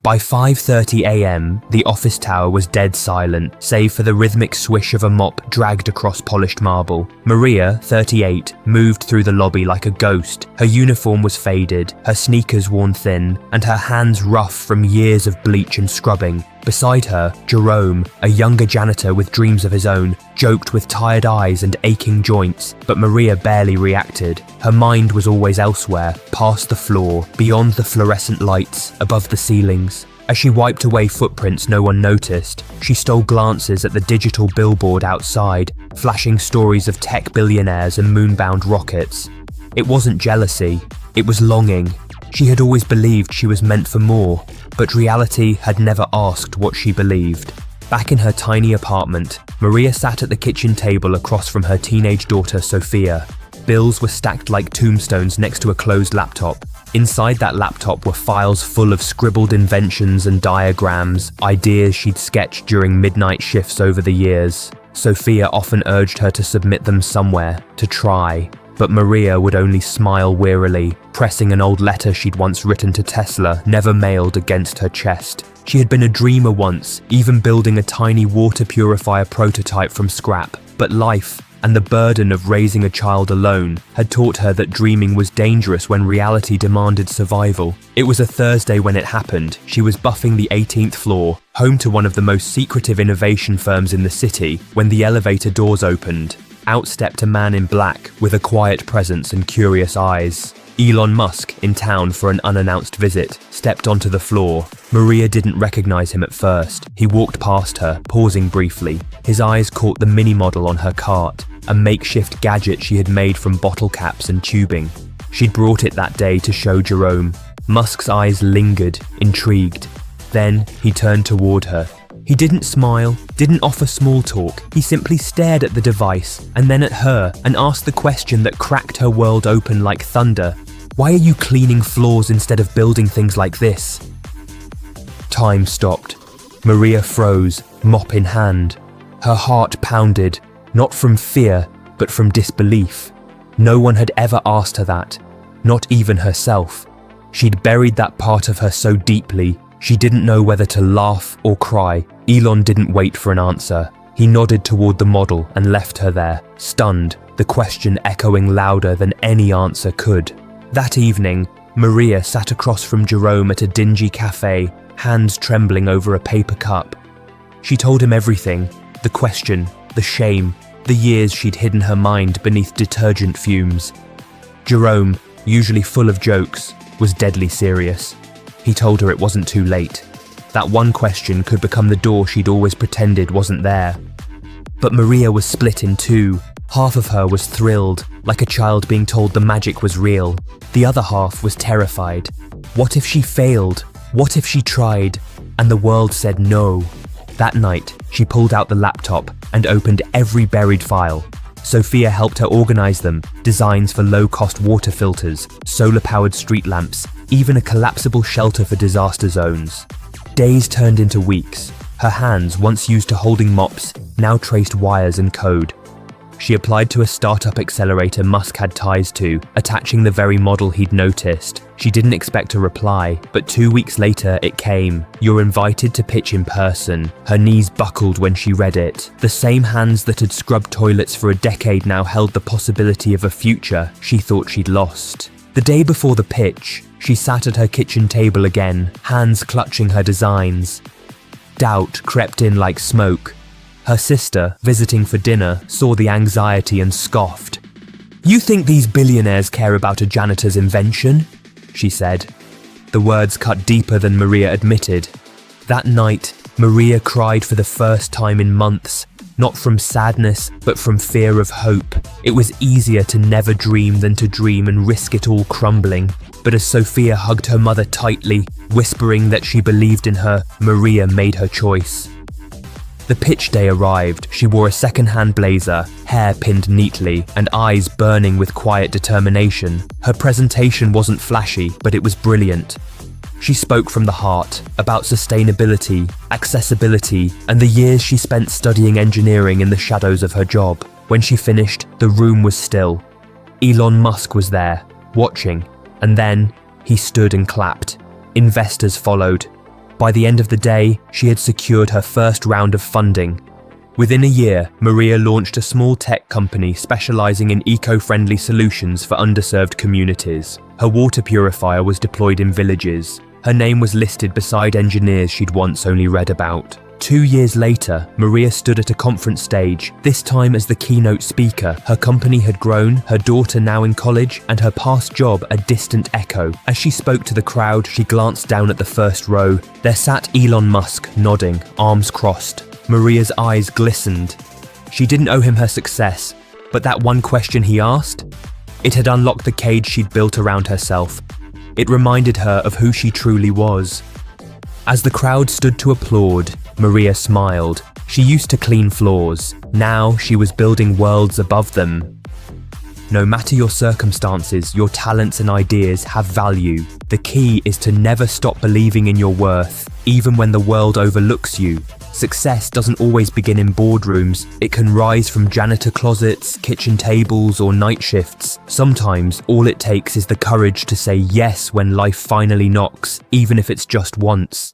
By 5:30 a.m, the office tower was dead silent, save for the rhythmic swish of a mop dragged across polished marble. Maria, 38, moved through the lobby like a ghost. Her uniform was faded, her sneakers worn thin, and her hands rough from years of bleach and scrubbing. Beside her, Jerome, a younger janitor with dreams of his own, joked with tired eyes and aching joints, but Maria barely reacted. Her mind was always elsewhere, past the floor, beyond the fluorescent lights, above the ceilings. As she wiped away footprints no one noticed, she stole glances at the digital billboard outside, flashing stories of tech billionaires and moon-bound rockets. It wasn't jealousy, it was longing. She had always believed she was meant for more, but reality had never asked what she believed. Back in her tiny apartment, Maria sat at the kitchen table across from her teenage daughter Sophia. Bills were stacked like tombstones next to a closed laptop. Inside that laptop were files full of scribbled inventions and diagrams, ideas she'd sketched during midnight shifts over the years. Sophia often urged her to submit them somewhere, to try. But Maria would only smile wearily, pressing an old letter she'd once written to Tesla, never mailed, against her chest. She had been a dreamer once, even building a tiny water purifier prototype from scrap. But life, and the burden of raising a child alone, had taught her that dreaming was dangerous when reality demanded survival. It was a Thursday when it happened. She was buffing the 18th floor, home to one of the most secretive innovation firms in the city, when the elevator doors opened. Out stepped a man in black with a quiet presence and curious eyes. Elon Musk, in town for an unannounced visit, stepped onto the floor. Maria didn't recognize him at first. He walked past her, pausing briefly. His eyes caught the mini model on her cart, a makeshift gadget she had made from bottle caps and tubing. She'd brought it that day to show Jerome. Musk's eyes lingered, intrigued. Then he turned toward her. He didn't smile, didn't offer small talk. He simply stared at the device and then at her and asked the question that cracked her world open like thunder. Why are you cleaning floors instead of building things like this? Time stopped. Maria froze, mop in hand. Her heart pounded, not from fear, but from disbelief. No one had ever asked her that, not even herself. She'd buried that part of her so deeply, she didn't know whether to laugh or cry. Elon didn't wait for an answer. He nodded toward the model and left her there, stunned, the question echoing louder than any answer could. That evening, Maria sat across from Jerome at a dingy cafe, hands trembling over a paper cup. She told him everything, the question, the shame, the years she'd hidden her mind beneath detergent fumes. Jerome, usually full of jokes, was deadly serious. He told her it wasn't too late. That one question could become the door she'd always pretended wasn't there. But Maria was split in two. Half of her was thrilled, like a child being told the magic was real. The other half was terrified. What if she failed? What if she tried? And the world said no. That night, she pulled out the laptop and opened every buried file. Sophia helped her organize them, designs for low-cost water filters, solar-powered street lamps, even a collapsible shelter for disaster zones. Days turned into weeks. Her hands, once used to holding mops, now traced wires and code. She applied to a startup accelerator Musk had ties to, attaching the very model he'd noticed. She didn't expect a reply, but 2 weeks later it came. You're invited to pitch in person. Her knees buckled when she read it. The same hands that had scrubbed toilets for a decade now held the possibility of a future she thought she'd lost. The day before the pitch, she sat at her kitchen table again, hands clutching her designs. Doubt crept in like smoke. Her sister, visiting for dinner, saw the anxiety and scoffed. "You think these billionaires care about a janitor's invention?" she said. The words cut deeper than Maria admitted. That night, Maria cried for the first time in months, not from sadness, but from fear of hope. It was easier to never dream than to dream and risk it all crumbling. But as Sophia hugged her mother tightly, whispering that she believed in her, Maria made her choice. The pitch day arrived. She wore a second-hand blazer, hair pinned neatly, and eyes burning with quiet determination. Her presentation wasn't flashy, but it was brilliant. She spoke from the heart, about sustainability, accessibility, and the years she spent studying engineering in the shadows of her job. When she finished, the room was still. Elon Musk was there, watching, and then he stood and clapped. Investors followed. By the end of the day, she had secured her first round of funding. Within a year, Maria launched a small tech company specializing in eco-friendly solutions for underserved communities. Her water purifier was deployed in villages. Her name was listed beside engineers she'd once only read about. 2 years later, Maria stood at a conference stage, this time as the keynote speaker. Her company had grown, her daughter now in college, and her past job a distant echo. As she spoke to the crowd, she glanced down at the first row. There sat Elon Musk, nodding, arms crossed. Maria's eyes glistened. She didn't owe him her success, but that one question he asked? It had unlocked the cage she'd built around herself. It reminded her of who she truly was. As the crowd stood to applaud, Maria smiled. She used to clean floors. Now she was building worlds above them. No matter your circumstances, your talents and ideas have value. The key is to never stop believing in your worth, even when the world overlooks you. Success doesn't always begin in boardrooms. It can rise from janitor closets, kitchen tables, or night shifts. Sometimes all it takes is the courage to say yes when life finally knocks, even if it's just once.